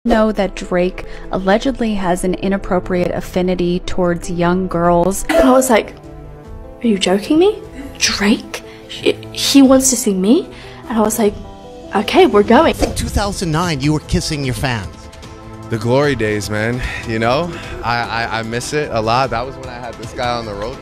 Know that Drake allegedly has an inappropriate affinity towards young girls. And I was like, are you joking me? Drake? He wants to see me? And I was like, okay, we're going. In 2009, you were kissing your fans. The glory days, man. You know, I miss it a lot. That was when I had this guy on the road.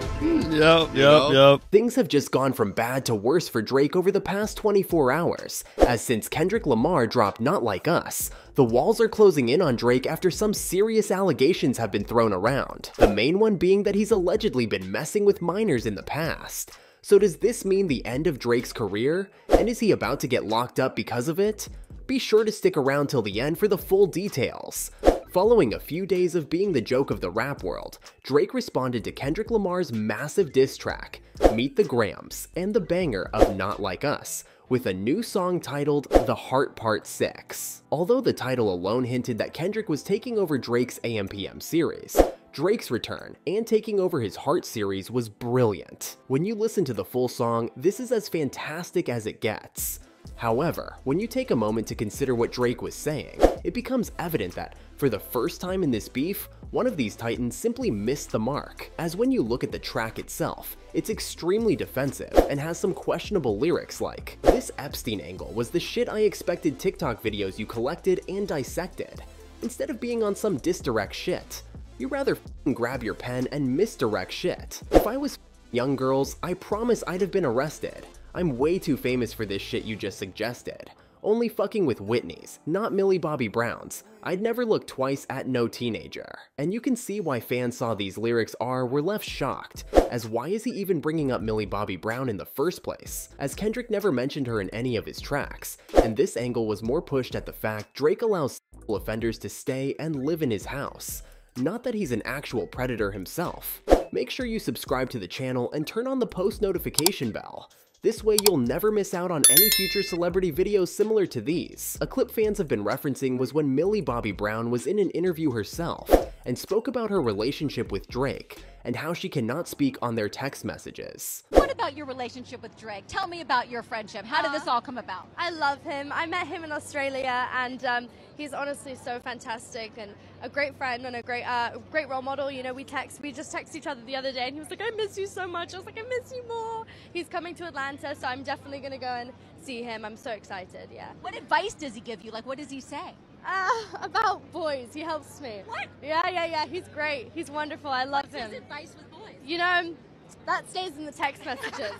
Yep. Things have just gone from bad to worse for Drake over the past 24 hours, as since Kendrick Lamar dropped Not Like Us, the walls are closing in on Drake after some serious allegations have been thrown around, the main one being that he's allegedly been messing with minors in the past. So does this mean the end of Drake's career? And is he about to get locked up because of it? Be sure to stick around till the end for the full details. Following a few days of being the joke of the rap world, Drake responded to Kendrick Lamar's massive diss track, Meet the Grams, and the banger of Not Like Us, with a new song titled The Heart Part 6. Although the title alone hinted that Kendrick was taking over Drake's AM/PM series, Drake's return and taking over his Heart series was brilliant. When you listen to the full song, this is as fantastic as it gets. However, when you take a moment to consider what Drake was saying, it becomes evident that, for the first time in this beef, one of these titans simply missed the mark, as when you look at the track itself, it's extremely defensive and has some questionable lyrics like, "This Epstein angle was the shit I expected TikTok videos you collected and dissected. Instead of being on some disdirect shit, you rather f***ing grab your pen and misdirect shit. If I was f***ing young girls, I promise I'd have been arrested. I'm way too famous for this shit you just suggested. Only fucking with Whitney's, not Millie Bobby Brown's. I'd never look twice at no teenager." And you can see why fans saw these lyrics were left shocked, as why is he even bringing up Millie Bobby Brown in the first place, as Kendrick never mentioned her in any of his tracks, and this angle was more pushed at the fact Drake allows sexual offenders to stay and live in his house. Not that he's an actual predator himself. Make sure you subscribe to the channel and turn on the post notification bell. This way you'll never miss out on any future celebrity videos similar to these. A clip fans have been referencing was when Millie Bobby Brown was in an interview herself and spoke about her relationship with Drake and how she cannot speak on their text messages. What about your relationship with Drake? Tell me about your friendship. How did this all come about? I love him. I met him in Australia, and he's honestly so fantastic and a great friend and a great role model. You know, we just texted each other the other day, and he was like, "I miss you so much." I was like, "I miss you more." He's coming to Atlanta, so I'm definitely gonna go and see him. I'm so excited. Yeah. What advice does he give you? Like, what does he say? About boys. He helps me. What? Yeah. He's great. He's wonderful. I love him. What's his advice with boys? You know, that stays in the text messages.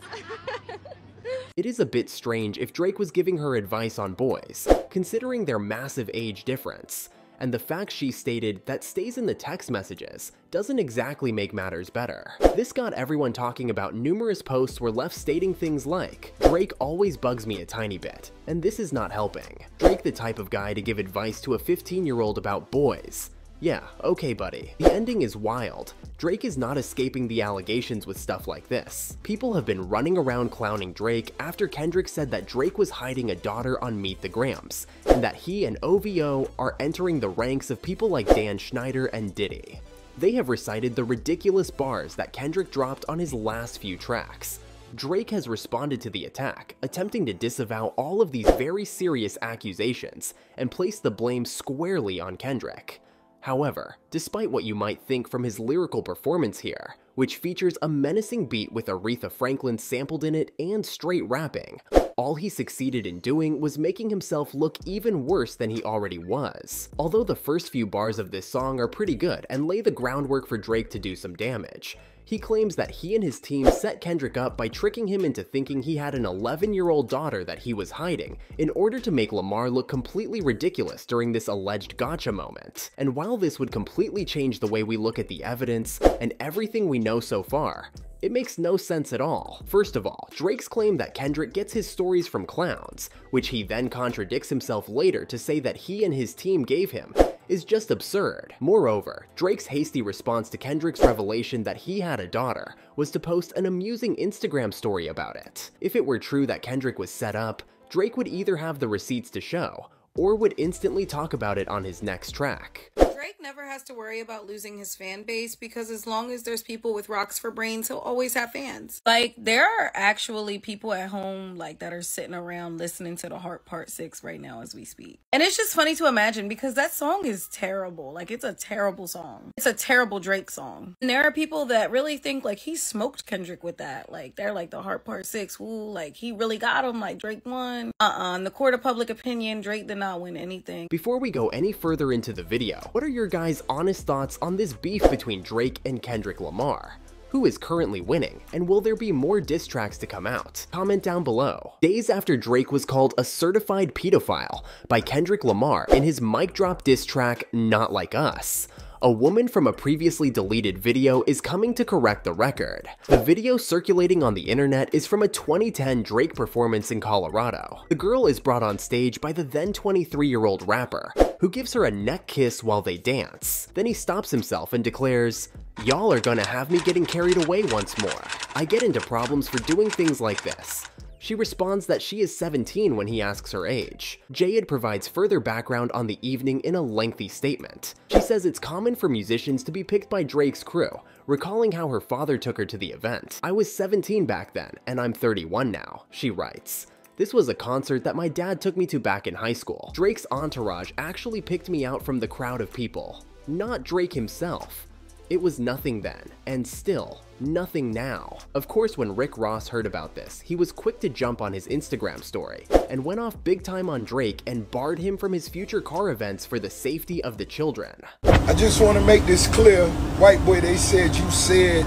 It is a bit strange if Drake was giving her advice on boys, considering their massive age difference, and the fact she stated that stays in the text messages doesn't exactly make matters better. This got everyone talking about numerous posts where left stating things like, "Drake always bugs me a tiny bit, and this is not helping." Drake the type of guy to give advice to a 15-year-old about boys. Yeah, okay buddy. The ending is wild. Drake is not escaping the allegations with stuff like this. People have been running around clowning Drake after Kendrick said that Drake was hiding a daughter on Meet the Grams, and that he and OVO are entering the ranks of people like Dan Schneider and Diddy. They have recited the ridiculous bars that Kendrick dropped on his last few tracks. Drake has responded to the attack, attempting to disavow all of these very serious accusations and place the blame squarely on Kendrick. However, despite what you might think from his lyrical performance here, which features a menacing beat with Aretha Franklin sampled in it and straight rapping, all he succeeded in doing was making himself look even worse than he already was. Although the first few bars of this song are pretty good and lay the groundwork for Drake to do some damage, he claims that he and his team set Kendrick up by tricking him into thinking he had an 11-year-old daughter that he was hiding in order to make Lamar look completely ridiculous during this alleged gotcha moment. And while this would completely change the way we look at the evidence and everything we know so far, it makes no sense at all. First of all, Drake's claim that Kendrick gets his stories from clowns, which he then contradicts himself later to say that he and his team gave him, is just absurd. Moreover, Drake's hasty response to Kendrick's revelation that he had a daughter was to post an amusing Instagram story about it. If it were true that Kendrick was set up, Drake would either have the receipts to show, or would instantly talk about it on his next track. Drake Drake never has to worry about losing his fan base because as long as there's people with rocks for brains, he'll always have fans. Like, there are actually people at home, like, that are sitting around listening to The Heart Part 6 right now as we speak. And it's just funny to imagine because that song is terrible. Like, it's a terrible song. It's a terrible Drake song. And there are people that really think, like, he smoked Kendrick with that. Like, they're like, The Heart Part 6, ooh, like, he really got him, like, Drake won. In the court of public opinion, Drake did not win anything. Before we go any further into the video, what are your guys' honest thoughts on this beef between Drake and Kendrick Lamar? Who is currently winning, and will there be more diss tracks to come out? Comment down below. Days after Drake was called a certified pedophile by Kendrick Lamar in his mic drop diss track Not Like Us, a woman from a previously deleted video is coming to correct the record. The video circulating on the internet is from a 2010 Drake performance in Colorado. The girl is brought on stage by the then 23-year-old rapper, who gives her a neck kiss while they dance. Then he stops himself and declares, "Y'all are gonna have me getting carried away once more. I get into problems for doing things like this." She responds that she is 17 when he asks her age. Jayed provides further background on the evening in a lengthy statement. She says it's common for musicians to be picked by Drake's crew, recalling how her father took her to the event. "I was 17 back then, and I'm 31 now," she writes. "This was a concert that my dad took me to back in high school. Drake's entourage actually picked me out from the crowd of people, not Drake himself. It was nothing then, and still nothing now." Of course, when Rick Ross heard about this, he was quick to jump on his Instagram story and went off big time on Drake and barred him from his future car events for the safety of the children. I just want to make this clear. White boy, they said you said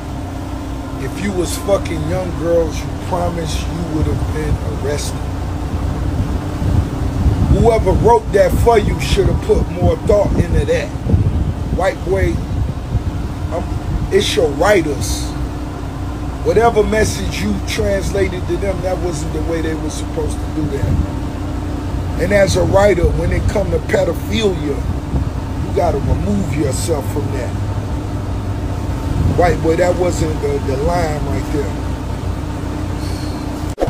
if you was fucking young girls, you promised you would have been arrested. Whoever wrote that for you should have put more thought into that. White boy, it's your writers. Whatever message you translated to them, that wasn't the way they were supposed to do that. And as a writer, when it come to pedophilia, you gotta remove yourself from that. White boy, that wasn't the line right there.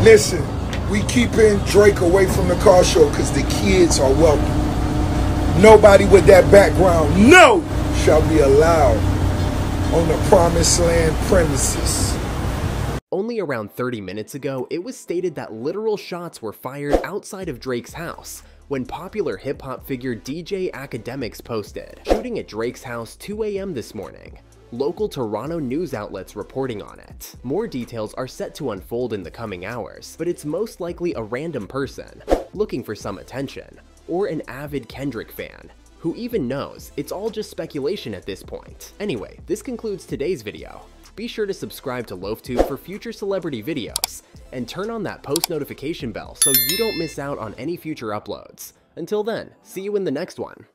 Listen, we keeping Drake away from the car show because the kids are welcome. Nobody with that background, no, shall be allowed on the Promised Land premises. Only around 30 minutes ago, it was stated that literal shots were fired outside of Drake's house when popular hip-hop figure DJ Academics posted, "Shooting at Drake's house 2 a.m. this morning." Local Toronto news outlets reporting on it. More details are set to unfold in the coming hours, but it's most likely a random person looking for some attention, or an avid Kendrick fan, who even knows it's all just speculation at this point. Anyway, this concludes today's video. Be sure to subscribe to LoafTube for future celebrity videos, and turn on that post notification bell so you don't miss out on any future uploads. Until then, see you in the next one.